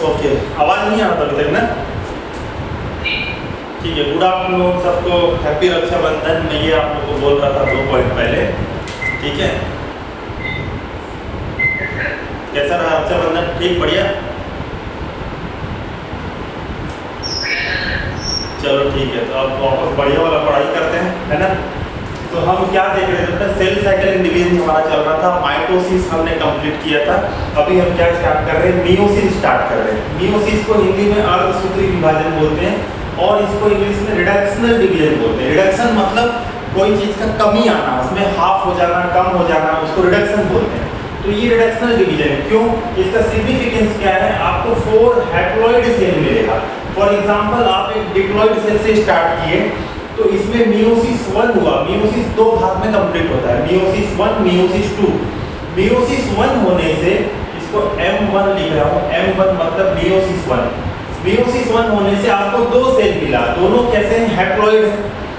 Okay, आवाज़ नहीं आ रहा था अभी तक ना? ठीक है, गुड आफ्टरनून सबको, हैप्पी रक्षाबंधन। मैं ये आप लोगों को बोल रहा था 2 पॉइंट पहले, ठीक है? कैसा रहा रक्षाबंधन? ठीक, बढ़िया? चलो ठीक है, तो अब वापस बढ़िया वाला पढ़ाई करते हैं, है ना? तो हम क्या देख रहे थे? सेल साइकिल एंड डिवीजन हमारा चल रहा था, माइटोसिस हमने कंप्लीट किया था। अभी हम क्या स्टार्ट कर रहे हैं? मियोसिस स्टार्ट कर रहे हैं। मियोसिस को हिंदी में अर्धसूत्री विभाजन बोलते हैं और इसको इंग्लिश में रिडक्शनल डिवीजन बोलते हैं। रिडक्शन मतलब कोई चीज़ का कमी आना, उसमें हाफ हो जाना, कम हो जाना, उसको रिडक्शन बोलते हैं। तो ये रिडक्शनल डिवीजन है। क्यों? इसका सिग्निफिकेंस क्या है? आपको 4 हैप्लॉइड सेल मिलेगा। फॉर एग्जांपल आप एक डिप्लॉइड सेल से स्टार्ट किए तो इसमें मियोसिस 1 हुआ। मियोसिस 2 भाग में कंप्लीट होता है, मियोसिस 1, मियोसिस 2। मियोसिस 1 होने से इसको M1 लिख रहा हूँ, M1 मतलब मियोसिस 1। मियोसिस 1 होने से आपको 2 सेल मिला, दोनों कैसे हैं? हैप्लॉइड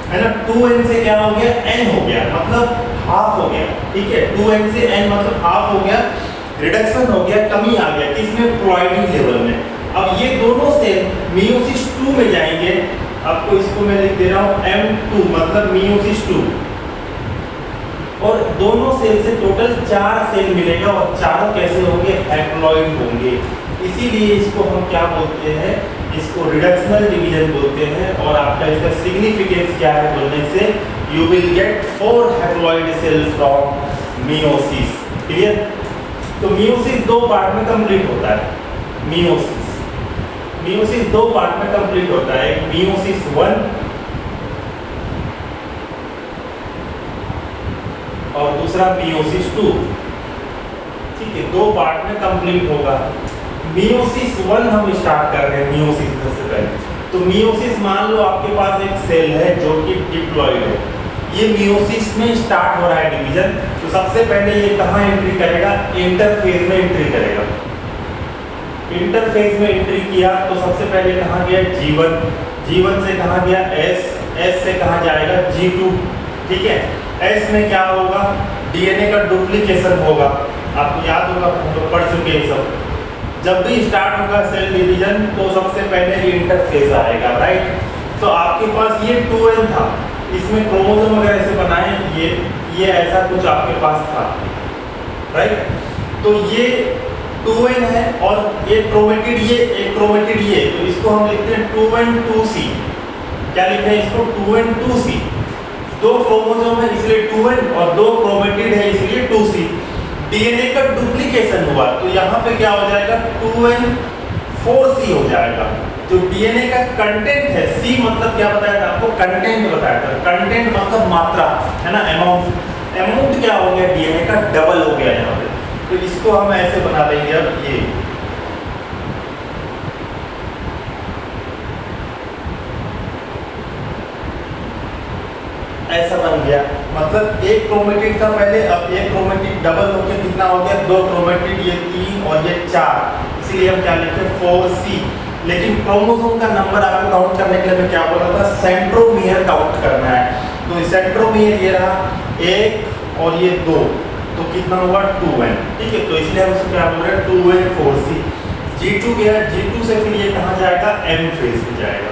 है ना? 2n से क्या हो गया? n हो गया, मतलब हाफ हो गया, ठीक है? 2n से n मतलब हाफ हो गया, रिडक्शन हो गया, कमी आ गया किसमें? प्लॉइडी लेवल में। अब ये दोनों सेल मियोसिस 2 में जाएंगे। आपको इसको मैं लिख दे रहा हूँ M2 मतलब मियोसिस 2, और दोनों सेल से टोटल 4 सेल मिलेगा और चारों कैसे होंगे? हैप्लॉइड होंगे। इसीलिए इसको हम क्या बोलते हैं? इसको रिडक्शनल डिवीजन बोलते हैं। और आपका इसका सिग्निफिकेंस क्या है बोलने से? You will get 4 haploid cell from meiosis. Clear? तो मियोसिस 2 पार्ट में कंप्लीट होता है। मियोसिस 2 पार्ट में कंप्लीट होता है, एक मियोसिस 1 और दूसरा मियोसिस 2, ठीक है? 2 पार्ट में कंप्लीट होगा। मियोसिस 1 हम स्टार्ट कर रहे हैं मियोसिस 2 से पहले। तो मियोसिस, मान लो आपके पास एक सेल है जो कि डिप्लॉइड है, ये मियोसिस में स्टार्ट हो रहा है डिवीजन। तो सबसे पहले ये कहाँ एंट्री करेगा? इंटरफेज में एंट्री करेगा। इंटरफेज में एंट्री किया तो सबसे पहले कहाँ गया? G1, G1 से कहाँ गया? S, S से कहाँ जाएगा? G2, ठीक है? S में क्या होगा? DNA का डुप्लीकेशन होगा। आपको याद होगा, हम लोग पढ़ चुके हैं सब। जब भी स्टार्ट होगा सेल डिवीजन तो सबसे पहले इंटरफेज आएगा, राइट? तो आपके पास ये 2n था, इसमें क्रोमोसोम वगैरह से बनाए, ये ऐसा कुछ आपके पास था, राइट? तो ये 2n है और ये क्रोमेटिड, ये एक क्रोमेटिड, ये तो इसको हम लिखते हैं 2n 2c। क्या लिखते हैं इसको? 2n 2c। 2 क्रोमोसोम है इसलिए 2n और 2 क्रोमेटिड है इसलिए 2c। डीएनए का डुप्लीकेशन हुआ तो यहाँ पे क्या हो जाएगा? 2n 4c हो जाएगा। जो डीएनए का कंटेंट है, c मतलब क्या बताया था आपको? कंटेंट बताया था। कंटेंट मतलब मात्रा, है ना? अमाउंट। अमाउंट क्या हो गया? डीएनए का डबल हो गया यहाँ पे। तो इसको हम ऐसे बना देंगे, अब ये ऐसा बन गया। मतलब एक क्रोमेटिड था पहले, अब एक क्रोमेटिड डबल होकर कितना हो गया? 2 क्रोमेटिड, ये 3 और ये 4, इसीलिए हम क्या लिखते हैं? 4c। लेकिन क्रोमोसोम का नंबर आपको काउंट करने के लिए मैं क्या बोल रहा था? सेंट्रोमियर काउंट करना है। तो सेंट्रोमियर ये रहा 1 और ये 2, तो कितना होगा? 2n, ठीक है? तो इसलिए हम इसको क्या बोल रहे हैं? 2n 4c। G2 गया, G2 से फिर ये कहाँ जाएगा? M फेज में जाएगा,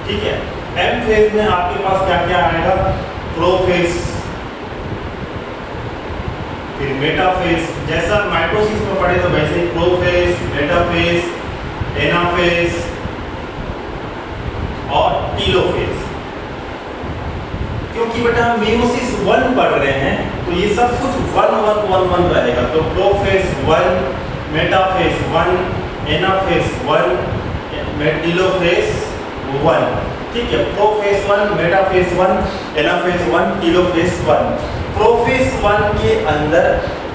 ठीक है? M फेज में आपके पास क्या क्या आएगा? प्रोफेज, फिर मेटाफेज। जैसा माइटोसिस में पढ़े तो वैसे ही प्रोफेज, मेटाफेज, एनाफेज और टीलोफेज। क्योंकि बेटा हम मियोसिस 1 पढ़ रहे हैं तो ये सब कुछ 1 1 1 1 रहेगा। तो प्रोफेज 1, मेटाफेज 1, एनाफेज 1, टीलोफेज 1, ठीक है? Prophase 1, metaphase 1, anaphase 1, telophase 1। Prophase 1 के अंदर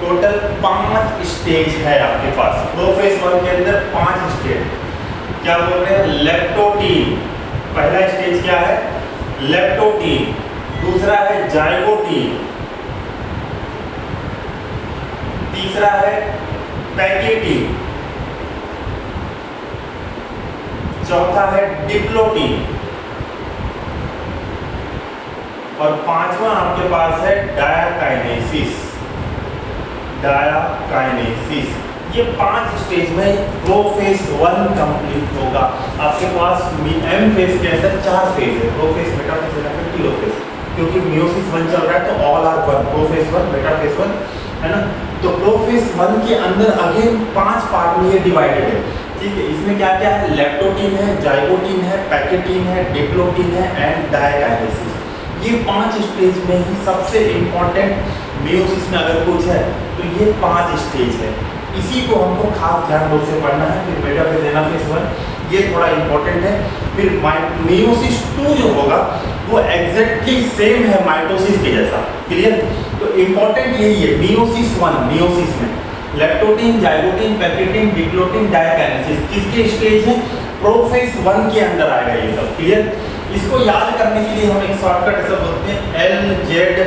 टोटल 5 स्टेज है आपके पास। प्रोफेज 1 के अंदर 5 स्टेज। क्या बोल रहे हैं? लेप्टोटीन। पहला स्टेज क्या है? लेप्टोटीन। दूसरा है जाइगोटीन, तीसरा है पैकेटीन, चौथा है डिप्लोटीन और 5वां आपके पास है डायाकाइनेसिस। डायाकाइनेसिस ये 5 स्टेज में प्रोफेज 1 कंप्लीट होगा। आपके पास एम फेज के अंदर 4 फेज है, प्रोफेज, मेटाफेज, एनाफेज, टेलोफेज। क्योंकि मियोसिस 1 चल रहा है तो ऑल आर 1, प्रोफेज 1, मेटाफेज 1, है ना। तो प्रोफेज 1 के अंदर अगेन 5 पार्ट में ये डिवाइडेड है, ठीक है। इसमें क्या क्या है, लेप्टोटीन है, जाइगोटीन है, पैकेटीन है, डिप्लोटीन है एंड डायकाइनेसिस। ये 5 स्टेज में ही सबसे इंपॉर्टेंट मियोसिस में अगर कुछ है तो ये 5 स्टेज है। इसी को हमको खास ध्यान रूप से पढ़ना है। फिर मेटाफेज, एनाफेज 1 ये थोड़ा इंपॉर्टेंट है। फिर मियोसिस 2 जो होगा वो एग्जैक्टली सेम है माइटोसिस के जैसा, क्लियर। तो इंपॉर्टेंट यही है, मियोसिस 1, मियोसिस में leptotene, zygotene, pachytene, diplotene, diakinesis किसके स्टेज है, प्रोफेज 1 के अंदर आएगा ये सब, क्लियर। इसको याद करने के लिए हम एक शॉर्टकट ऐसा बोलते हैं LZPDD,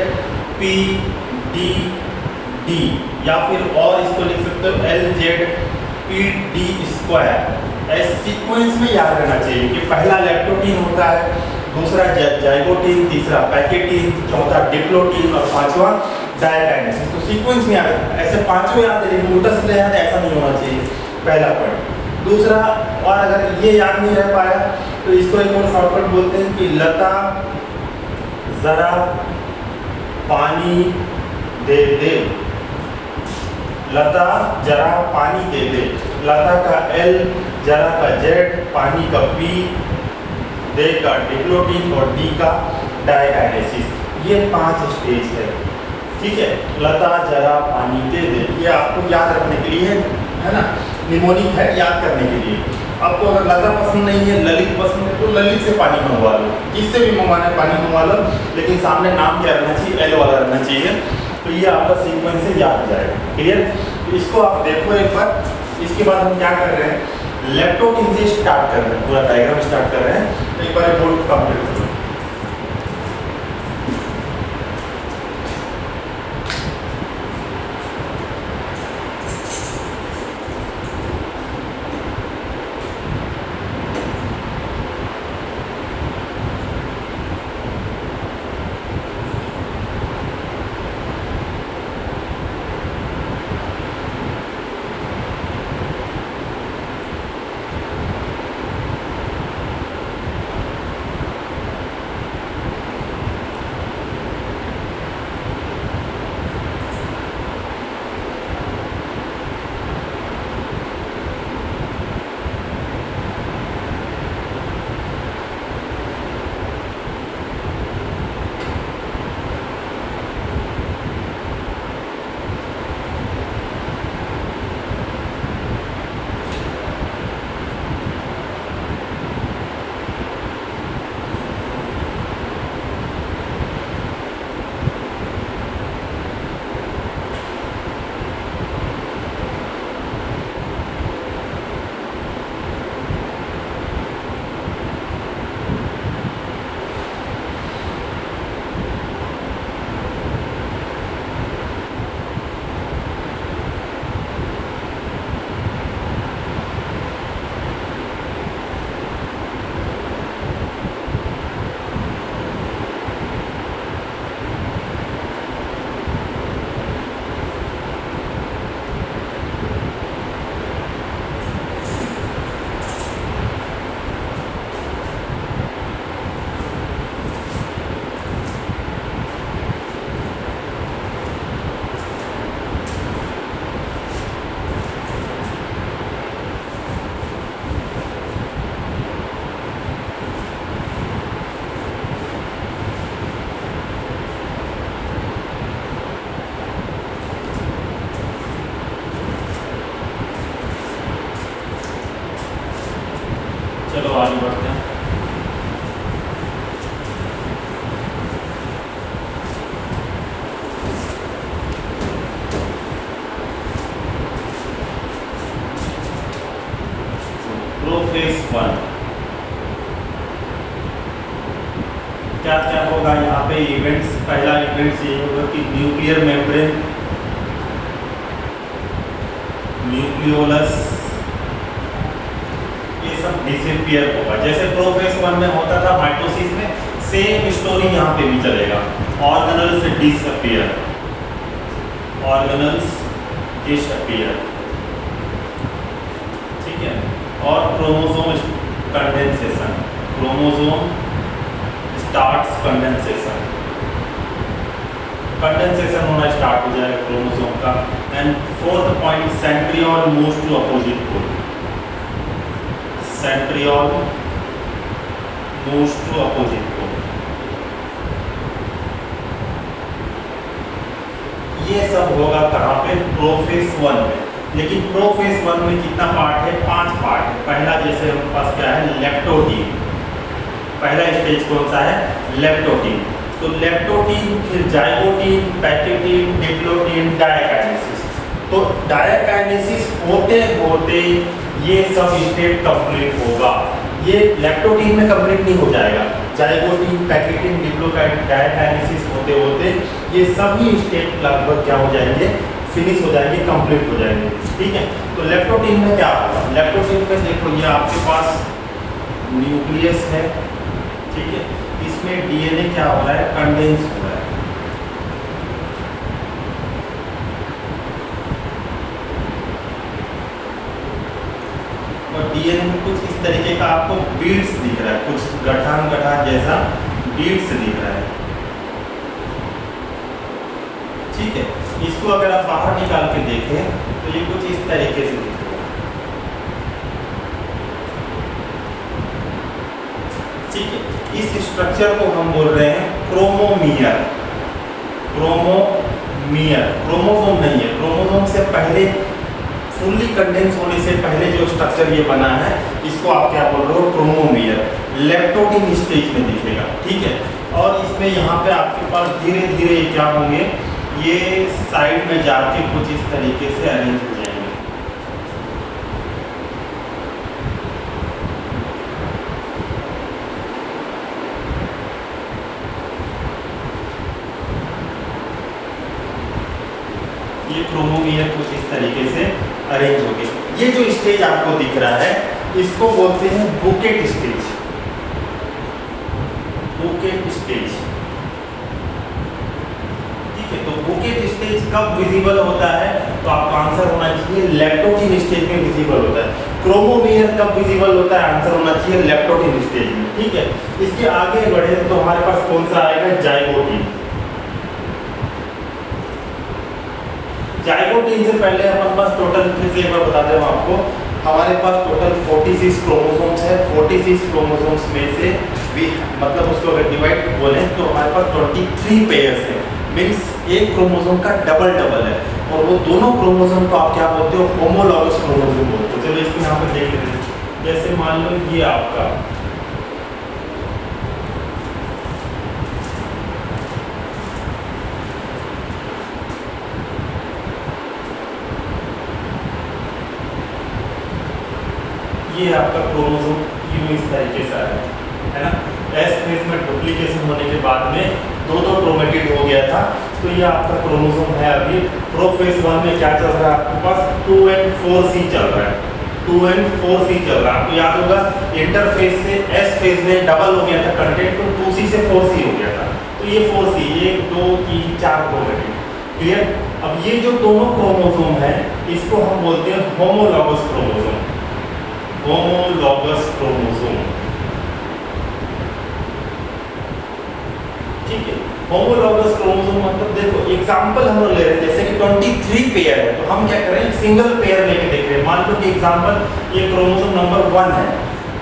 या फिर और इसको लिख सकते हो LZPD²। इस सीक्वेंस में याद रहना चाहिए कि पहला लेप्टोटीन होता है, दूसरा जाइगोटीन, तीसरा पैकेटीन, चौथा डिप्लोटीन और पांचवा डायकाइनेसिस। तो सीक्वेंस में याद है, ऐसे पांचों याद है लेकिन उल्टा सीधा याद ऐसा नहीं होना चाहिए, पहला पॉइंट। दूसरा, और अगर ये याद नहीं रह पाया तो इसको एक और शॉर्टकट बोलते हैं कि लता जरा पानी दे दे, लता जरा पानी दे दे। लता का L, जरा का Z, पानी का P, दे का डिप्लोटीन और D का डायकाइनेसिस। ये 5 स्टेज है, ठीक है। लता जरा पानी दे दे, ये आपको याद रखने के लिए है ना, निमोनिक है, याद करने के लिए। आपको अगर लता पसंद नहीं है, ललित पसंद है तो ललित से पानी मंगवा लो, किससे भी मंगवाना है पानी मंगवा लो, लेकिन सामने नाम क्या रहना चाहिए, L वाला रहना चाहिए। तो ये आपका सीक्वेंस से याद हो जाएगा, क्लियर। तो इसको आप देखो एक बार। इसके बाद हम क्या कर रहे हैं, लेप्टोटीन से स्टार्ट कर रहे हैं, पूरा डायग्राम स्टार्ट कर रहे हैं। तो एक बार बोर्ड कंप्लीट करो। चलो आगे बढ़ते हैं। प्रोफेज 1 क्या क्या होगा यहाँ पे इवेंट्स। पहला इवेंट्स ये होगा कि न्यूक्लियर मेम्ब्रेन, न्यूक्लियोलस, ये सब डिसअपीयर होगा। जैसे प्रोफेज 1 में होता था माइटोसिस में, सेम स्टोरी यहाँ पे भी चलेगा। ऑर्गेनल्स डिसअपीयर, ऑर्गेनल्स डिसअपीयर, और chromosome condensation, chromosome starts condensation, condensation होना स्टार्ट हो जाएगा क्रोमोसोम का। And fourth point, centriole moves to opposite pole, centriole moves to opposite pole. ये सब होगा कहाँ पे? प्रोफेज 1 में। लेकिन प्रोफेज 1 में कितना पार्ट है? 5 पार्ट है। पहला जैसे हमारे पास क्या है? लेप्टोटीन। पहला स्टेज कौन सा है? लेप्टोटीन। तो लेप्टोटीन, फिर जाइगोटीन, पैकेटीन, डिप्लोटीन, डायकाइनेसिस। तो डायकाइनेसिस होते होते ये सब स्टेज कंप्लीट होगा। ये लेप्टोटीन में कंप्लीट नहीं हो जाएगा। जाइगोटीन, पैकेटीन, डिप्लोकाइन, डायकाइनेसिस होते होते ये सभी स्टेप लगभग क्या हो जाएंगे? फिनिश हो जाएंगे, कंप्लीट हो जाएंगे। ठीक है। तो लेप्टोटीन में क्या होगा? लेप्टोटीन में देखो, ये आपके पास न्यूक्लियस है, ठीक है। इसमें डीएनए क्या हो रहा है? कंडेंस हो रहा है। और डीएनए में कुछ इस तरीके का आपको बीड्स दिख रहा है, कुछ गठान गठान जैसा बीड्स दिख रहा है। ठीक है। इसको अगर आप बाहर निकाल के देखें तो ये कुछ इस तरीके से दिख रहा है। ठीक है। इस स्ट्रक्चर को हम बोल रहे हैं क्रोमोमियर। क्रोमोमियर, क्रोमोसोम नहीं है। क्रोमोसोम से पहले, फुल्ली कंडेंस होने से पहले जो स्ट्रक्चर ये बना है, इसको आप क्या बोल रहे हो? क्रोमोमियर। लेप्टोटीन स्टेज में दिखेगा। ठीक है। और इसमें यहाँ पे आपके पास धीरे धीरे क्या होंगे? ये साइड में जाके कुछ इस तरीके से अरेंज हो जाएंगे। ये क्रोमोमियर कुछ इस तरीके से अरेंज हो गए। ये जो स्टेज आपको दिख रहा है, इसको बोलते हैं बुकेट स्टेज। Bouquet stage. ठीक है। तो बुकेट स्टेज कब विजिबल होता है? तो आपका आंसर होना चाहिए लेप्टोटीन स्टेज में विजिबल होता है। क्रोमोमियर कब विजिबल होता है? आंसर होना चाहिए लेप्टोटीन स्टेज में। ठीक है। इसके आगे बढ़े तो हमारे पास कौन सा आएगा? जाइगोटीन। जाइगोटीन से पहले हमारे पास टोटल, फिर से एक बार बता दें आपको, हमारे पास टोटल 46 क्रोमोसोम्स है। 46 क्रोमोसोम्स में से भी, मतलब उसको अगर डिवाइड बोले तो हमारे पास 23 पेयर्स है। मीन्स एक क्रोमोसोम का डबल है। और वो दोनों क्रोमोसोम को आप क्या बोलते हो? होमोलॉगस क्रोमोसोम बोलते हो। चलो इसको यहाँ पे देख लेते हैं। जैसे मान लो ये आपका ये आपका क्रोमोसोम यूं इस तरीके से आया है ना। एस फेज में डुप्लीकेशन होने के बाद में दो क्रोमेटिड हो गया था। तो ये आपका क्रोमोसोम है। अभी प्रोफेज 1 में क्या चल रहा है? आपके पास 2n4c चल रहा है। 2n4c चल रहा है। आपको याद होगा इंटरफेज से एस फेज में डबल हो गया था कंटेंट, तो 2c से 4c हो गया था। तो ये 4c, 1 2 3 4 क्रोमेटिड। क्लियर? अब ये जो दोनों क्रोमोसोम है, इसको हम बोलते हैं होमोलॉगस क्रोमोसोम। Homologous chromosome. ठीक है। होमोलॉगस क्रोमोसोम मतलब देखो, एग्जांपल हम लोग ले रहे हैं, जैसे कि 23 पेयर है, तो हम क्या करें? सिंगल पेयर लेके देख रहे हैं। मान लो कि एग्जांपल ये क्रोमोसोम नंबर 1 है,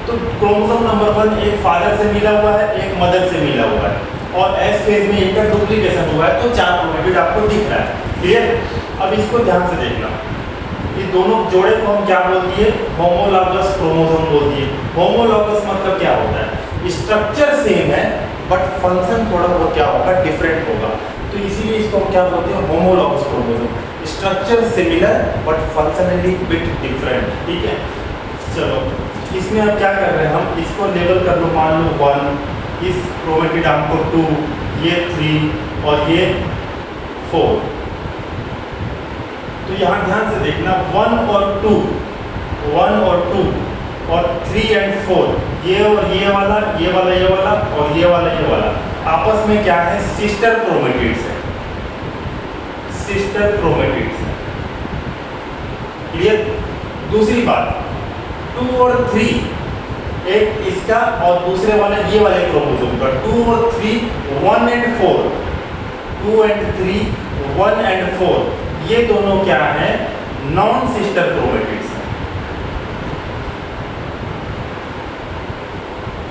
तो क्रोमोसोम नंबर 1 एक फादर से मिला हुआ है, एक मदर से मिला हुआ है, और एस फेज में इनका डुप्लीकेशन हुआ है, तो 4 क्रोमेटिड आपको दिख रहा है। क्लियर? अब इसको ध्यान से देखना, ये दोनों जोड़े को हम क्या बोल दिए? होमोलॉगस क्रोमोसोम बोल दिए। होमोलॉगस मतलब क्या होता है? स्ट्रक्चर सेम है बट फंक्शन थोड़ा बहुत क्या होगा? डिफरेंट होगा। तो इसीलिए इसको हम क्या बोलते हैं? Homologous chromosome. Structure similar but functionally bit different. ठीक है। चलो इसमें अब क्या कर रहे हैं? हम इसको लेबल कर लो। मान लो 1, इस क्रोमेटिड आपको 2, ये 3 और ये 4। तो यहाँ ध्यान से देखना, 1 और 2, 1 और 2 और 3 and 4, ये और ये वाला, ये वाला, ये वाला और ये वाला, ये वाला आपस में क्या है? सिस्टर क्रोमेटिड्स है। सिस्टर क्रोमेटिड्स है। क्लियर? दूसरी बात, 2 और 3, एक इसका और दूसरे वाले ये वाले क्रोमोसोम का 2 और 3, 1 एंड 4, 2 एंड 3, 1 एंड 4, ये दोनों क्या है, नॉन सिस्टर क्रोमेटिड्स हैं।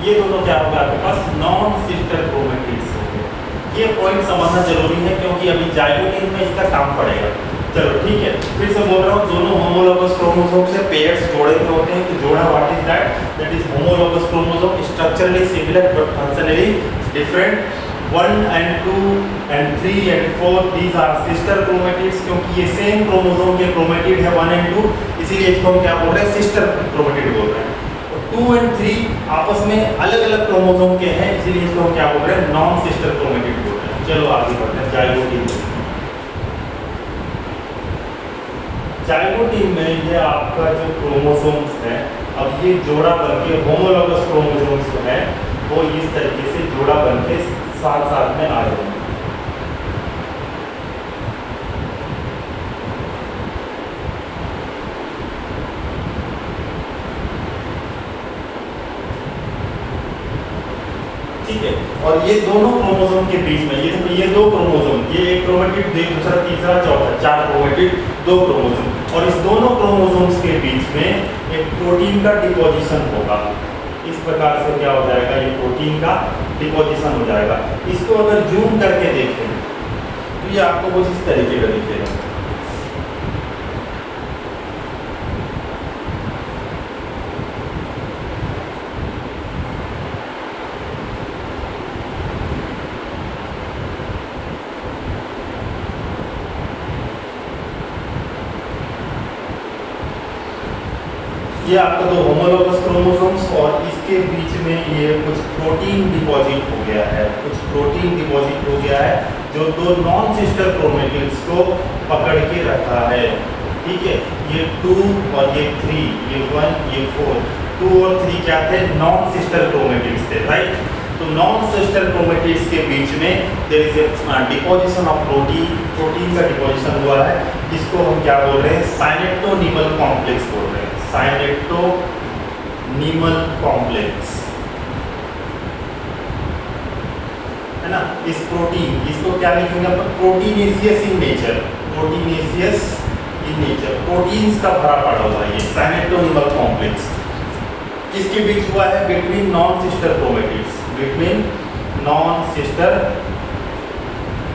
ये दोनों क्या होगा आपके पास, नॉन सिस्टर क्रोमेटिड्स होंगे। ये पॉइंट समझना जरूरी है क्योंकि अभी जाइगोट में इसका काम पड़ेगा। चलो ठीक है, फिर से बोल रहा हूँ, दोनों होमोलोगस क्रोमोसोम से पेयर्स जोड़े में होते हैं। तो जोड़ा what is that, that is homologous chromosome, structurally similar but functionally different. 1 and 2 and 3 and 4 these are sister chromatids, क्योंकि ये सेम क्रोमोसोम के क्रोमेटिड है 1 and 2, इसीलिए इसको हम क्या बोल रहे हैं, सिस्टर क्रोमेटिड बोल रहे हैं। 2 and 3 आपस में अलग अलग क्रोमोसोम के हैं, इसीलिए इसको हम क्या बोल रहे हैं, नॉन सिस्टर क्रोमेटिड बोल रहे हैं। चलो आगे बढ़ते हैं। जाइगोट में ये आपका जो क्रोमोसोम्स है, अब ये जोड़ा बनके होमोलोगस क्रोमोसोम्स जो है वो इस तरीके से जोड़ा बनके साथ साथ में आ जाएंगे। ठीक है, और ये दोनों क्रोमोसोम के बीच में ये दो क्रोमोसोम, ये एक क्रोमेटिड, दूसरा, तीसरा, चौथा, 4 क्रोमेटिड, 2 क्रोमोसोम, और इस दोनों क्रोमोसोम्स के बीच में एक प्रोटीन का डिपोजिशन होगा। इस प्रकार से क्या हो जाएगा, ये प्रोटीन का डिपोजिशन हो जाएगा। इसको अगर जूम करके देखें तो ये आपको कुछ इस तरीके का दिखेगा। ये आपका दो होमोलोगस क्रोमोसोम्स और इसके बीच में ये कुछ प्रोटीन डिपॉजिट हो गया है, कुछ प्रोटीन डिपॉजिट हो गया है जो दो नॉन सिस्टर क्रोमेटिड्स को पकड़ के रखा है। ठीक है, ये 2 और ये 3, ये 1, ये 4, 2 और 3 क्या थे, नॉन सिस्टर क्रोमेटिड्स थे, राइट। तो नॉन सिस्टर क्रोमेटिड्स के बीच में there is a deposition of protein का डिपोजिशन हुआ है। इसको हम क्या बोल रहे हैं, साइनेटोनिमल कॉम्प्लेक्स बोल रहे हैं, साइनेटोनिमल कॉम्प्लेक्स, है ना। इस प्रोटीन, इसको क्या लिखेंगे अपन, proteinaceous in nature, proteinaceous in nature, proteins का भरा पड़ा हुआ है ये साइनेटोनिमल कॉम्प्लेक्स। किसके बीच हुआ है, between non sister chromatids, between non sister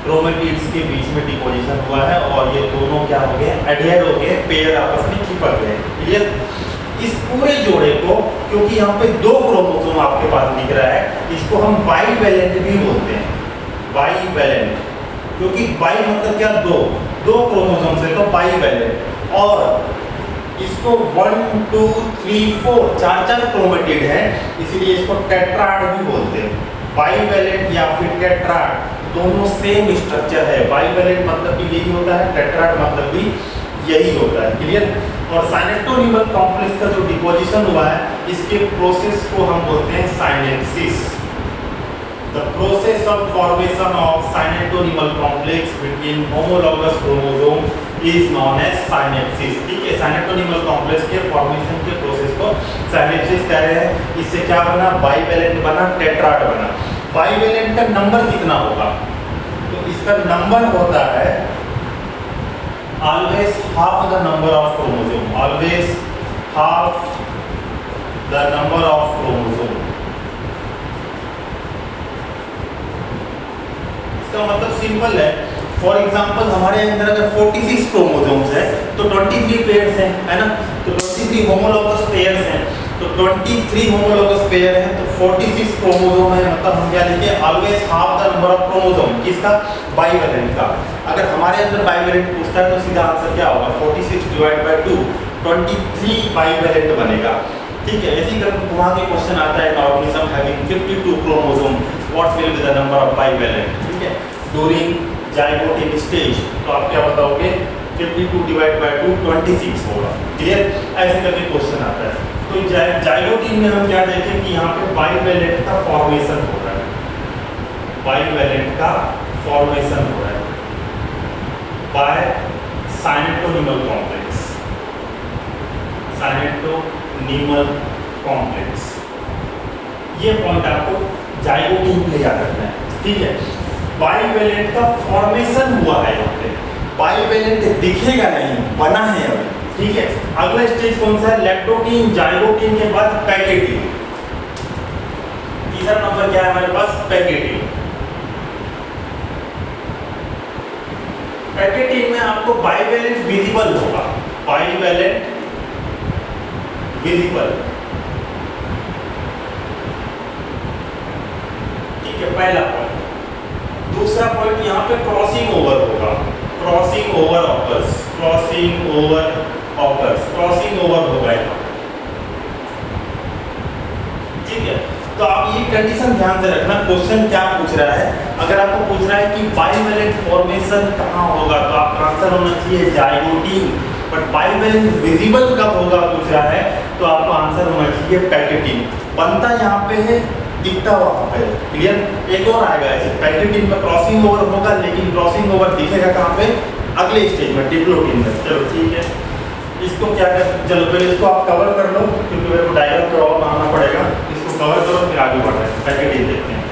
chromatids के बीच में डिपोजिशन हुआ है, और ये दोनों क्या हो गए, एडहेयर हो गए, पेयर आपस में चिपक गए। क्लियर। इस पूरे जोड़े को, क्योंकि यहाँ पे 2 क्रोमोसोम आपके पास दिख रहा है, इसको हम बाईवैलेंट भी बोलते हैं, बाईवैलेंट, क्योंकि बाई मतलब क्या, दो क्रोमोसोम से, तो बाईवैलेंट। और इसको 1, 2, 3, 4 4 क्रोमेटिड है, इसीलिए इसको टेट्राड भी बोलते हैं। बाईवैलेंट या फिर टेट्राड दोनों सेम स्ट्रक्चर है। बाईवैलेंट मतलब भी यही होता है, टेट्राड मतलब भी यही होता है। क्लियर। और साइनेटोनिमल कॉम्प्लेक्स का जो डिपोजिशन हुआ है, इसके प्रोसेस को हम बोलते हैं synapsis. The process of formation of synaptonemal complex between homologous chromosome is known as synapsis. ठीक है, साइनेटोनिमल कॉम्प्लेक्स के फॉर्मेशन के प्रोसेस को साइनेप्सिस कह रहे हैं। इससे क्या बना, बाईवैलेंट बना, टेट्राड बना। बाईवैलेंट का नंबर कितना होगा, तो इसका नंबर होता है always half the number of chromosome, always half the number of chromosome. इसका मतलब सिंपल है। फॉर एग्जांपल हमारे अंदर अगर 46 क्रोमोसोम्स है तो 23 पेयर्स हैं, है ना। तो 23 होमोलोगस पेयर्स हैं, तो 23 होमोलोगस पेयर हैं, तो 46 क्रोमोसोम है। मतलब हम क्या लिखे, always half the number of chromosome, किसका, बाईवैलेंट का। अगर हमारे अंदर बाईवैलेंट पूछता है तो सीधा आंसर क्या होगा, 46 डिवाइड बाय 2, 23 बाईवैलेंट बनेगा। ठीक है, ऐसी करके वहाँ के क्वेश्चन आता है, organism having 52 chromosome, what will be the number of bivalent. ठीक है, ड्यूरिंग जाइगोटिक स्टेज, तो आप क्या बताओगे, 52 डिवाइड बाय 2 26 होगा। क्लियर, ऐसे करके क्वेश्चन आता है। तो जाइगोटिन में हम क्या देखें कि यहाँ पे बाईवैलेंट का फॉर्मेशन हो रहा है, बाईवैलेंट का फॉर्मेशन हो रहा है बाय साइनेटोनिमल कॉम्प्लेक्स, साइनेटोनिमल नीमर कॉम्प्लेक्स। ये पॉइंट आपको जाइगोटीन पे याद रखना है, ठीक है। बाइवेलेंट का फॉर्मेशन हुआ है यहाँ पे, बाइवेलेंट दिखेगा नहीं, बना है अभी, ठीक है। अगला स्टेज कौन सा है? लैक्टोटीन, जाइगोटीन के बाद पैकेटीन। तीसरा नंबर क्या है हमारे पास? पैकेटीन। पैकेटीन में आपको बाइवेलेंट विजिबल होगा, बाइवेलेंट विजिबल, ठीक है, पहला पॉइंट। दूसरा पॉइंट यहाँ पे क्रॉसिंग ओवर होगा, crossing over occurs, crossing over occurs, crossing over होगा यहाँ, ठीक है। तो आप ये कंडीशन ध्यान से रखना, क्वेश्चन क्या पूछ रहा है। अगर आपको पूछ रहा है कि बाइवेलेंट फॉर्मेशन कहाँ होगा, तो आपका आंसर होना चाहिए जाइगोटीन। बट बाइवेलेंट विजिबल कब होगा पूछ रहा है, तो आपका आंसर होना चाहिए पैकेटीन। बनता यहाँ पे है, दिखता वहाँ पे, क्लियर। एक और आएगा ऐसे, पैकेटीन में क्रॉसिंग ओवर होगा, लेकिन क्रॉसिंग ओवर दिखेगा कहाँ पे? अगले स्टेज में, डिप्लोटीन में। चलो ठीक है, इसको क्या कर, चलो पहले इसको आप कवर कर लो, क्योंकि मेरे को डायग्राम थोड़ा और बनाना पड़ेगा। इसको कवर करो, फिर आगे बढ़ रहे हैं, पैकेटीन देखते हैं।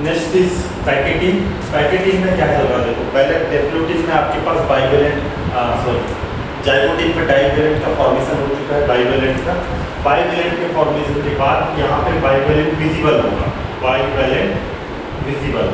Next is packeting. पैकेटिंग में क्या चल रहा है देखो, पहले डेप्लूटिन में आपके पास बाइवेलेंट जाइगोटिन में डाइवेलेंट का फॉर्मेशन हो चुका है, बाइवेलेंट का। बाइवेलेंट के फॉर्मेशन के बाद यहाँ पे बाइवेलेंट विजिबल होगा, बाइवेलेंट विजिबल,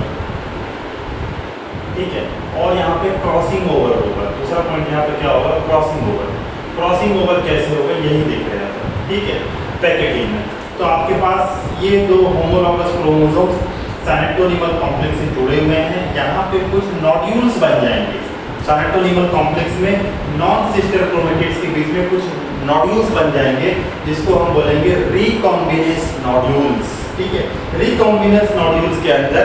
ठीक है। और यहाँ पे क्रॉसिंग ओवर होगा। दूसरा पॉइंट यहाँ पे क्या होगा, क्रॉसिंग ओवर। क्रॉसिंग ओवर कैसे होगा यही देख रहे हैं, ठीक है, पैकेटिंग में। तो आपके पास ये दो होमोलॉगस क्रोमोसोम्स साइटोनिमल कॉम्प्लेक्स से जुड़े हुए हैं। यहाँ पे कुछ नॉड्यूल्स बन जाएंगे। साइटोनिमल कॉम्प्लेक्स में नॉन सिस्टर क्रोमेटिड्स के बीच में कुछ नॉड्यूल्स बन जाएंगे, जिसको हम बोलेंगे रिकॉम्बिनेस नॉड्यूल्स, ठीक है। रिकॉम्बिनेस नॉड्यूल्स के अंदर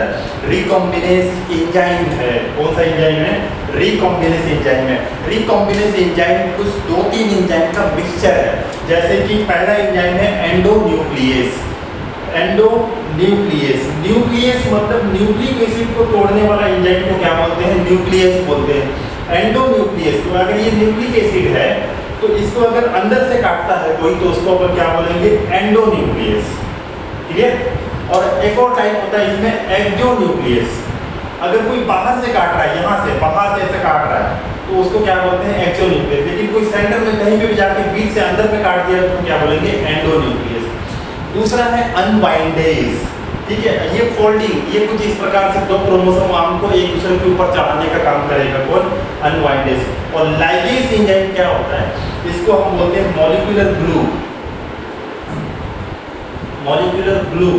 रिकॉम्बिनेस एंजाइम है। कौन सा एंजाइम है, रिकॉम्बिनेस एंजाइम है। रिकॉम्बिनेस एंजाइम कुछ 2-3 एंजाइम का मिक्सचर है। जैसे कि पहला एंजाइम है एंडोन्यूक्लियस। एंडोन्यूक्लियस, न्यूक्लियस मतलब न्यूक्लिक एसिड को तोड़ने वाला एंजाइम को क्या बोलते हैं, न्यूक्लियस बोलते हैं। एंडोन्यूक्लियस, तो अगर ये न्यूक्लिक एसिड है तो इसको अगर अंदर से काटता है कोई तो उसको अपन क्या बोलेंगे, एंडोन्यूक्लियस, क्लियर। और एक और टाइप होता है इसमें एक्सोन्यूक्लियस। अगर कोई बाहर से काट रहा है, यहाँ से बाहर से ऐसे काट रहा है तो उसको क्या बोलते हैं, एक्सोन्यूक्लियस। लेकिन कोई सेंटर में कहीं पे भी जाके बीच से अंदर पे काट दिया तो क्या बोलेंगे, एंडोन्यूक्लियस। दूसरा है अनवाइंडेज, ठीक है। ये फोल्डिंग, ये कुछ इस प्रकार से दो क्रोमोसोम आर्म को एक दूसरे के ऊपर चढ़ाने का काम करेगा, कौन, अनवाइंडेज। और लाइगेज एंजाइम क्या होता है, इसको हम बोलते हैं मॉलिक्यूलर ग्लू। मॉलिक्यूलर ग्लू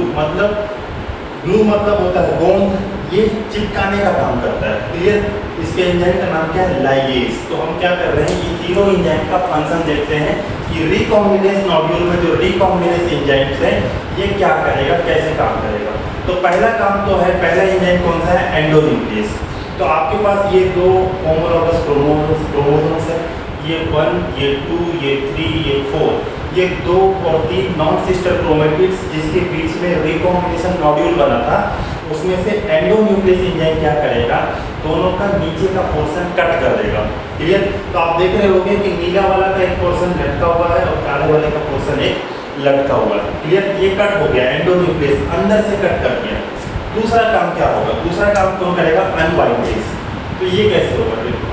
मतलब होता है गोंद, ये चिपकाने का काम करता है, क्लियर। इसके एंजाइम का नाम क्या है, लाइगेज। तो हम क्या कर रहे हैं, ये तीनों एंजाइम का फंक्शन देखते हैं कि रिकॉम्बिनेस नॉड्यूल में जो रिकॉम्बिनेस एंजाइम्स हैं ये क्या करेगा, कैसे काम करेगा। तो पहला काम तो है, पहला एंजाइम कौन सा है, एंडोन्यूक्लियस। तो आपके पास ये दो होमोलॉगस क्रोमोसोम्स है, ये 1, ये 2, ये 3, ये 4, ये 2 और 3 नॉन सिस्टर क्रोमेटिड्स जिसके बीच में रिकॉम्बिनेशन नॉड्यूल बना था, उसमें से एंडोन्यूक्लियस एंजाइम क्या करेगा, दोनों का नीचे का पोर्शन कट कर देगा, क्लियर। तो आप देख रहे होंगे कि नीला वाला का एक पोर्शन लटका हुआ है और काले वाले का पोर्शन एक लटका हुआ है, क्लियर। ये कट हो गया, एंडोन्यूक्लियस अंदर से कट कर दिया। दूसरा काम क्या होगा, दूसरा काम कौन करेगा, अनवाइंडेज। तो ये कैसे होगा, देखो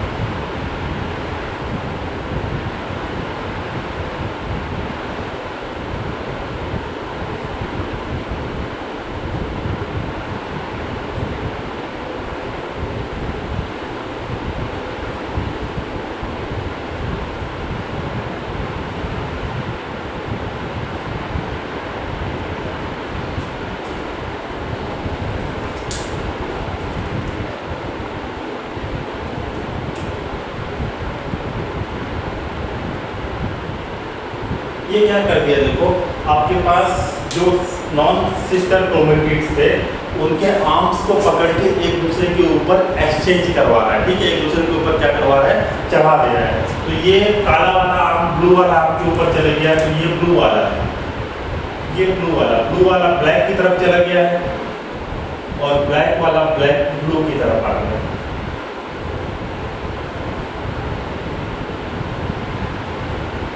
ये क्या कर दिया, देखो आपके पास जो नॉन सिस्टर क्रोमेटिड्स थे उनके आर्म्स को पकड़ के एक दूसरे के ऊपर एक्सचेंज करवा रहा है, ठीक है। एक दूसरे के ऊपर क्या करवा रहा है, चढ़ा दे रहा है। तो ये काला वाला आर्म ब्लू वाला आर्म के ऊपर चले गया, तो ये ब्लू वाला है, ये ब्लू वाला ब्लैक की तरफ चला गया है और ब्लैक वाला ब्लैक ब्लू की तरफ आ गया।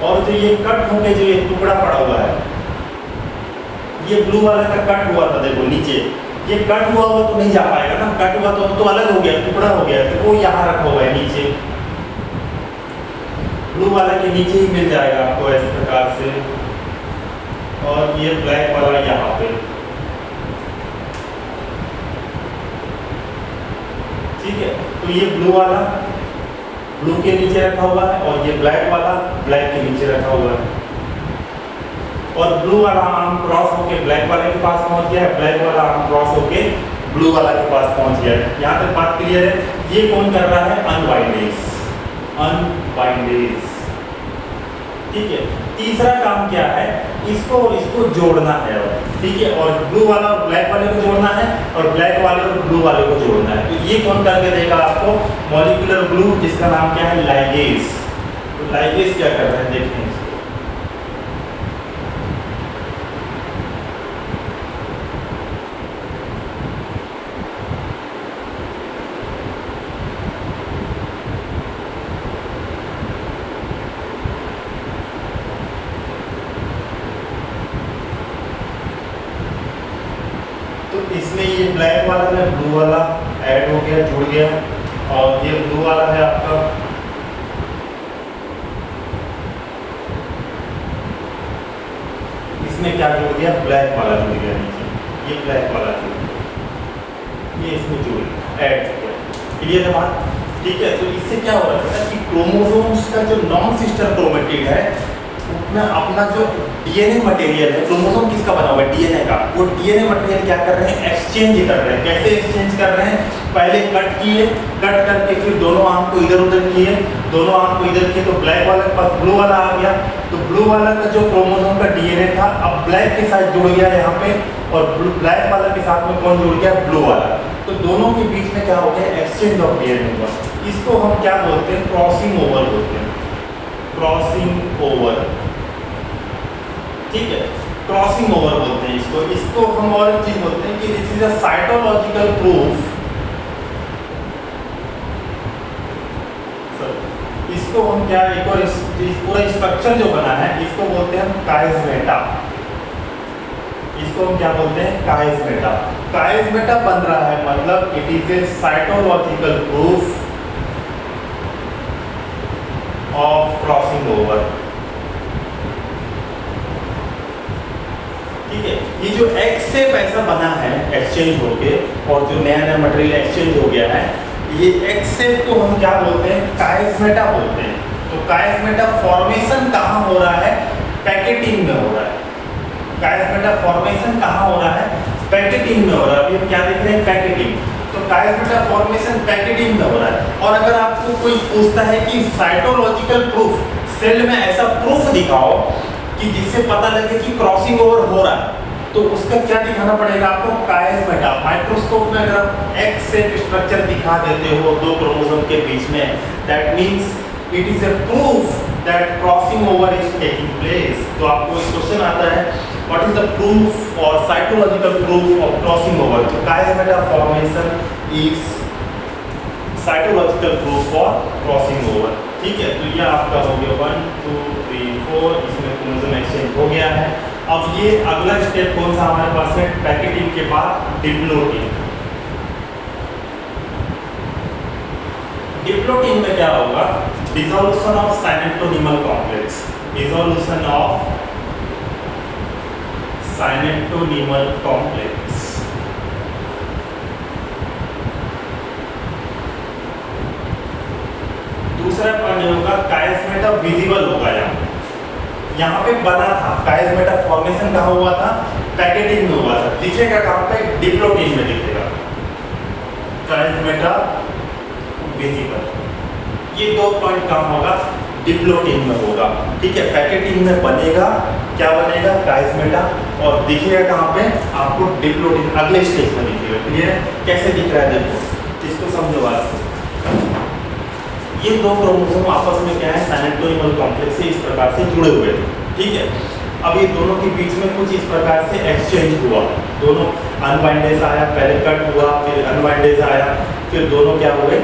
और जो ये कट होके जो ये टुकड़ा पड़ा हुआ है, ये ब्लू वाला का कट हुआ था, देखो नीचे ये कट हुआ तो नहीं जा पाएगा ना, कट हुआ तो अलग हो गया, टुकड़ा हो गया, तो वो यहाँ रखा हुआ है नीचे। ब्लू वाला के नीचे ही मिल जाएगा आपको इस प्रकार से, और ये ब्लैक वाला यहाँ पे, ठीक है। तो ये ब्लू वाला ब्लू के नीचे रखा हुआ है और ये ब्लैक वाला ब्लैक के नीचे रखा हुआ है। और ब्लू वाला आर्म क्रॉस होके ब्लैक वाले के पास पहुंच गया है, ब्लैक वाला आर्म क्रॉस होके ब्लू वाला के पास पहुंच गया है। यहाँ तक बात क्लियर है। ये कौन कर रहा है, अनवाइंडेज, अनवाइंडेज, ठीक है। तीसरा काम क्या है, इसको और इसको जोड़ना है, ठीक है। और ब्लू वाला और ब्लैक वाले को जोड़ना है और ब्लैक वाले और ब्लू वाले को जोड़ना है। तो ये कौन करके देगा आपको, मॉलिक्यूलर ग्लू, जिसका नाम क्या है, लाइगेज। तो लाइगेज क्या कर रहा है, देखते हैं। इसमें ये ब्लैक वाला में ब्लू वाला ऐड हो गया, जुड़ गया, और ये ब्लू वाला है आपका, इसमें क्या जुड़ गया, ब्लैक वाला जुड़ गया नीचे, ये ब्लैक वाला जुड़ गया, ये इसमें जुड़ गया, ऐड हो गया। क्लियर है बात? ठीक है, तो इससे क्या हो रहा है कि क्रोमोसोम्स का जो नॉन सिस्टर क्रोमेटिड है उसमें अपना जो डीएनए मटेरियल है, क्रोमोसोम किसका बना हुआ है, डीएनए का, वो डीएनए मटेरियल क्या कर रहे हैं, एक्सचेंज कर रहे हैं। कैसे एक्सचेंज कर रहे हैं, पहले कट किए, कट करके फिर दोनों आर्म को इधर उधर किए, दोनों आर्म को इधर किए तो ब्लैक वाले के पास ब्लू वाला आ गया, तो ब्लू वाला का जो क्रोमोसोम का डीएनए था अब ब्लैक के साथ जुड़ गया यहाँ पे, और ब्लैक वाला के साथ में कौन जुड़ गया, ब्लू वाला। तो दोनों के बीच में क्या हो गया, एक्सचेंज ऑफ डीएनए हुआ। इसको हम क्या बोलते हैं, क्रॉसिंग ओवर बोलते हैं, क्रॉसिंग ओवर। ठीक है, क्रॉसिंग ओवर बोलते हैं इसको। इसको हम और एक चीज बोलते हैं कि this is a cytological proof. इसको हम क्या, एक और इस पूरा स्ट्रक्चर जो बना है इसको बोलते हैं काइस्मेटा। इसको हम क्या बोलते हैं, काइस्मेटा। काइस्मेटा बन रहा है मतलब it is a cytological proof of crossing over. ठीक है, ये जो एक्स से पैसा बना है एक्सचेंज होके, और जो नया नया मटेरियल एक्सचेंज हो गया है, ये एक्स से को हम क्या बोलते हैं, काइस्मेटा बोलते हैं। तो काइस्मेटा फॉर्मेशन कहाँ हो रहा है, पैकेटिंग में हो रहा है। काइस्मेटा फॉर्मेशन कहाँ हो रहा है, पैकेटिंग में हो रहा है। अभी हम क्या देख रहे हैं, पैकेटिंग। तो काइस्मेटा फॉर्मेशन पैकेटिंग में हो रहा है। और अगर आपको कोई पूछता है कि साइटोलॉजिकल प्रूफ, सेल में ऐसा प्रूफ दिखाओ कि जिससे पता लगे कि क्रॉसिंग ओवर हो रहा है, तो उसका क्या दिखाना पड़ेगा आपको, काइस्मेटा। माइक्रोस्कोप में अगर आप एक्स शेप स्ट्रक्चर दिखा देते हो दो क्रोमोसोम के बीच में, that means it is a proof that crossing over is taking place. तो आपको एक क्वेश्चन आता है, व्हाट इज द प्रूफ और cytological proof of crossing over. तो chiasmata formation is cytological proof for crossing over. ठीक है, तो ये आपका हो गया 1 2 3 4, इसमें क्रोमोसोम एक्सचेंज हो गया है। अब ये अगला स्टेप कौन सा हमारे पास है, पैकेटिंग के बाद डिप्लोटिन। डिप्लोटिन में क्या होगा, dissolution of synaptonemal complex, dissolution of synaptonemal complex. दूसरा पॉइंट होगा काइस्मेटा विजिबल होगा। यहाँ पे बना था काइस्मेटा, फॉर्मेशन कहाँ हुआ था, पैकेटिंग में हुआ था। दिखेगा कहाँ पे, डिप्लोटिन में दिखेगा काइस्मेटा विजिबल। ये दो पॉइंट कहाँ होगा, डिप्लोटिन में होगा। ठीक है, पैकेटिंग में बनेगा, क्या बनेगा, काइस्मेटा, और दिखेगा कहाँ पे आपको, डिप्लोटिन अगले स्टेज में दिखेगा। क्लियर है, कैसे दिख रहा है देखो, इसको समझो बात। ये दो क्रोमोसोम आपस में क्या है, साइनेप्टोनिमल कॉम्प्लेक्स से इस प्रकार से जुड़े हुए थे। ठीक है, अब ये दोनों के बीच में कुछ इस प्रकार से एक्सचेंज हुआ, दोनों अनबाइंडेज आया, पहले कट हुआ, फिर अनबाइंडेज आया, फिर दोनों क्या हुए,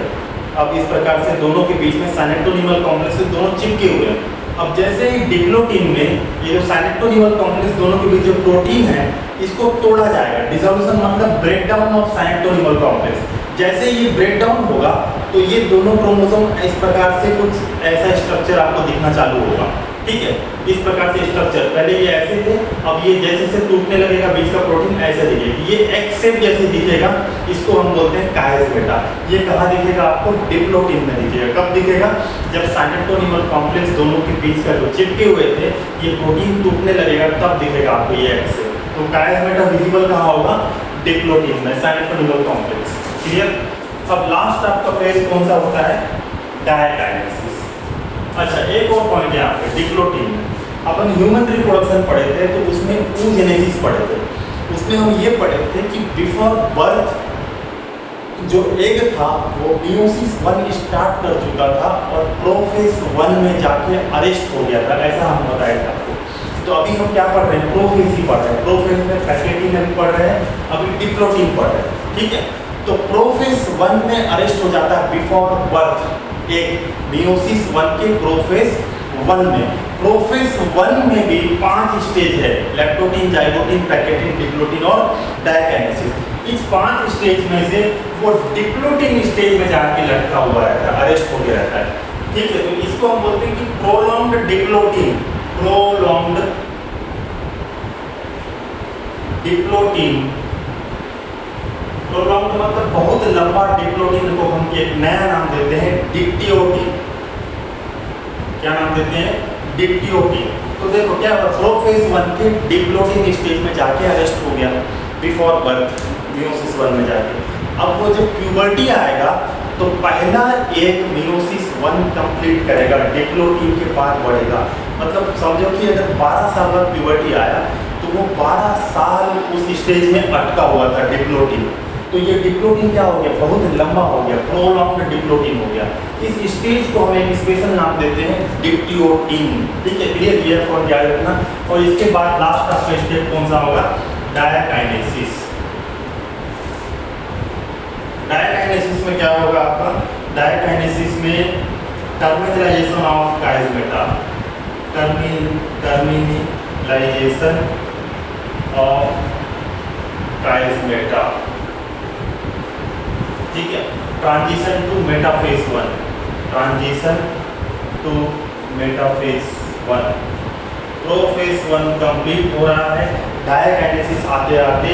अब इस प्रकार से दोनों के बीच में साइनेप्टोनिमल कॉम्प्लेक्स से दोनों चिपके हुए हैं। अब जैसे ही डिप्लोटिन में ये जो साइनेप्टोनिमल कॉम्प्लेक्स दोनों के बीच जो प्रोटीन है, इसको तोड़ा जाएगा। डिसोल्यूशन मतलब ब्रेकडाउन ऑफ साइनेप्टोनिमल कॉम्प्लेक्स। जैसे ये ब्रेकडाउन होगा तो ये दोनों क्रोमोसोम इस प्रकार से कुछ ऐसा स्ट्रक्चर आपको दिखना चालू होगा। ठीक है, इस प्रकार से स्ट्रक्चर, पहले ये ऐसे थे, अब ये जैसे जैसे टूटने लगेगा बीच का प्रोटीन ऐसे दिखेगा। ये एक्स शेप जैसे दिखेगा, इसको हम बोलते हैं काइस्मेटा। ये कहाँ दिखेगा आपको, डिप्लोटिन में दिखेगा। कब दिखेगा, जब साइनेप्टोनिमल कॉम्प्लेक्स दोनों के बीच का जो चिपके हुए थे, ये प्रोटीन टूटने लगेगा, तब दिखेगा आपको ये एक्स शेप। तो काइस्मेटा विजिबल कहाँ होगा, डिप्लोटिन में, साइनेप्टोनिमल कॉम्प्लेक्स। क्लियर। अब लास्ट आपका फेज कौन सा होता है, डायकाइनेसिस। अच्छा, एक और पॉइंट यहाँ पे, डिप्लोटिन में अपन ह्यूमन रिप्रोडक्शन पढ़े थे, तो उसमें oogenesis पढ़े थे। उसमें हम ये पढ़े थे कि बिफोर बर्थ जो एग था वो मियोसिस 1 स्टार्ट कर चुका था और प्रोफेज 1 में जाके अरेस्ट हो गया था, ऐसा हम बताया था आपको। तो अभी हम क्या पढ़ रहे हैं, प्रोफेज ही पढ़ रहे हैं। प्रोफेज में पैकेटिन अभी पढ़ रहे हैं, अभी डिप्लोटिन पढ़ रहे हैं। ठीक है, तो प्रोफेज 1 में अरेस्ट हो जाता है बिफोर बर्थ एक, मियोसिस 1 के प्रोफेज 1 में। प्रोफेज 1 में भी 5 स्टेज है, लैक्टोटिन, जाइगोटिन, पैकेटिन, डिप्लोटिन और डायकाइनेसिस। इस 5 स्टेज में से वो डिप्लोटिंग स्टेज में जाके लटका हुआ रहता है, अरेस्ट होके रहता है। ठीक है, तो इसको हम बोलते हैं कि प्रोलॉन्ग्ड डिप्लोटिंग। प्रोलॉन्ग्ड डिप्लोटिंग, प्रोलॉन्ग्ड मतलब बहुत लंबा, डिप्लोटिंग को हम एक नया नाम देते हैं डिक्टियोटिंग। क्या नाम देते हैं? डिक्टियोटिंग। तो देखो क्या हुआ, प्रोफेज 1 के डिप्लोटिंग स्टेज में जाके अरेस्ट हो गया बिफोर बर्थ, मियोसिस 1 में जाके। अब वो जब प्यूबर्टी आएगा तो पहला एक मियोसिस 1 कंप्लीट करेगा, डिप्लोटिंग के बाद बढ़ेगा। मतलब समझो कि अगर 12 साल बाद प्यूबर्टी आया तो वो 12 साल उस स्टेज में अटका हुआ था डिप्लोटिंग। तो ये डिप्लोटिंग क्या हो गया, बहुत लंबा हो गया, प्रोलॉन्ग्ड डिप्लोटिंग हो गया। इस स्टेज को हम एक स्पेशल नाम देते हैं डिक्टियोटिंग। ठीक है, क्लियर? ये फॉर याद रखना। और इसके बाद लास्ट आपका स्टेप कौन सा होगा? डायकाइनेसिस। डायकाइनेसिस में क्या होगा आपका? डायकाइनेसिस में टर्मिनलाइजेशन ऑफ काइजमेटा, टर्मिनलाइजेशन ऑफ काइजमेटा। ठीक है, transition to metaphase 1, transition to metaphase 1। Prophase 1 complete हो रहा है, डायकाइनेसिस आते आते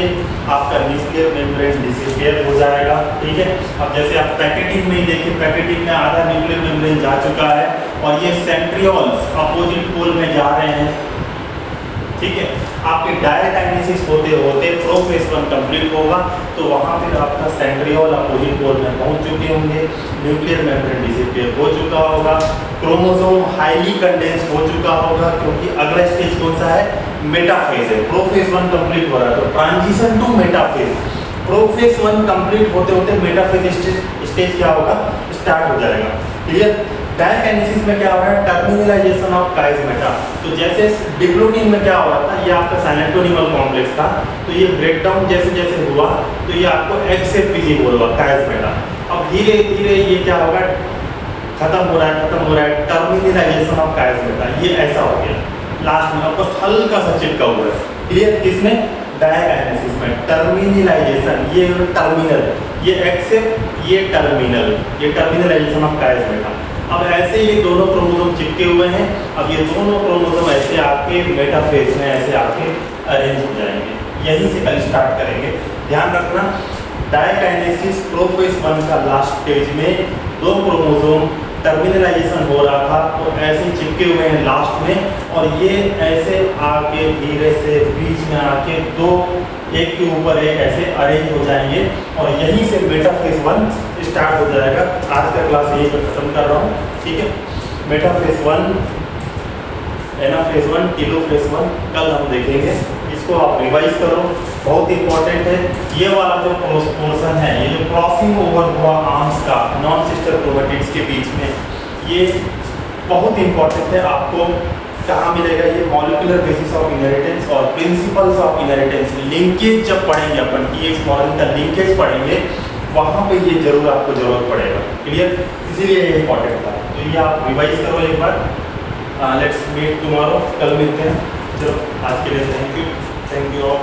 आपका न्यूक्लियर मेम्ब्रेन डिसअपियर हो जाएगा। ठीक है, अब जैसे आप पैकेटिंग में ही देखिए, पैकेटिंग में आधा न्यूक्लियर मेम्ब्रेन जा चुका है और ये सेंट्रियोल्स अपोजिट पोल में जा रहे हैं। ठीक है, आपके डायकाइनेसिस होते होते प्रोफेज 1 कंप्लीट होगा तो वहाँ फिर आपका सेंट्रियोल अपोजिट पोल में पहुँच चुके होंगे, न्यूक्लियर मेम्ब्रेन डिसअपियर हो चुका होगा, क्रोमोसोम हाईली कंडेंस हो चुका होगा, क्योंकि अगला स्टेज कौन सा है? मेटाफेज है। प्रोफेज 1 कंप्लीट हो रहा है तो transition to metaphase. Prophase 1 complete होते होते मेटाफेज स्टेज क्या होगा? स्टार्ट हो जाएगा। क्लियर? डायकाइनेसिस में क्या हो रहा है? Terminalization of chiasmata. तो जैसे डिप्लोटिंग में क्या हो रहा था, ये आपका साइनेटोनिमल कॉम्प्लेक्स था, तो ये ब्रेकडाउन जैसे जैसे हुआ तो ये आपको एक्स से विजिबल हुआ काइजमेटा। अब धीरे धीरे ये क्या होगा? खत्म हो रहा है, टर्मिनलाइजेशन ऑफ काइजमेटा, ये ऐसा हो गया। लास्ट में आपको हल्का सा चिपका हुआ है। क्लियर? किसमें? डायकाइनेसिस में। टर्मिनलाइजेशन, ये टर्मिनल, ये एक्स से, ये टर्मिनल, ये टर्मिनलाइजेशन ऑफ काइजमेटा। अब ऐसे ये दोनों क्रोमोसोम चिपके हुए हैं। अब ये दोनों क्रोमोसोम ऐसे आके मेटाफेज में ऐसे आके अरेंज हो जाएंगे। यहीं से कल स्टार्ट करेंगे। ध्यान रखना, डायकाइनेसिस प्रोफेज 1 का लास्ट स्टेज में दो क्रोमोसोम टर्मिनलाइजेशन हो रहा था तो ऐसे चिपके हुए हैं लास्ट में, और ये ऐसे आके धीरे से बीच में आके दो एक के ऊपर एक ऐसे अरेंज हो जाएंगे और यहीं से मेटाफेज 1 स्टार्ट हो जाएगा। आज का क्लास यही पर खत्म कर रहा हूँ। ठीक है, मेटाफेज 1, एनाफेज 1, टेलोफेज 1 कल हम देखेंगे। इसको आप रिवाइज करो, बहुत इंपॉर्टेंट है। ये वाला जो पोर्शन है, ये जो क्रॉसिंग ओवर हुआ आर्म्स का नॉन सिस्टर क्रोमैटिड्स के बीच में, ये बहुत इंपॉर्टेंट है। आपको कहाँ मिलेगा? ये मॉलिक्यूलर बेसिस ऑफ इनहेरिटेंस और प्रिंसिपल्स ऑफ इनहेरिटेंस, लिंकेज जब पढ़ेंगे अपन, TH मॉडल का लिंकेज पढ़ेंगे, वहाँ पे ये जरूर आपको जरूरत पड़ेगा। क्लियर? इसीलिए ये इंपॉर्टेंट था। तो ये आप रिवाइज करो एक बार। लेट्स मीट टुमारो, कल मिलते हैं। चलो आज के लिए थैंक यू ऑल।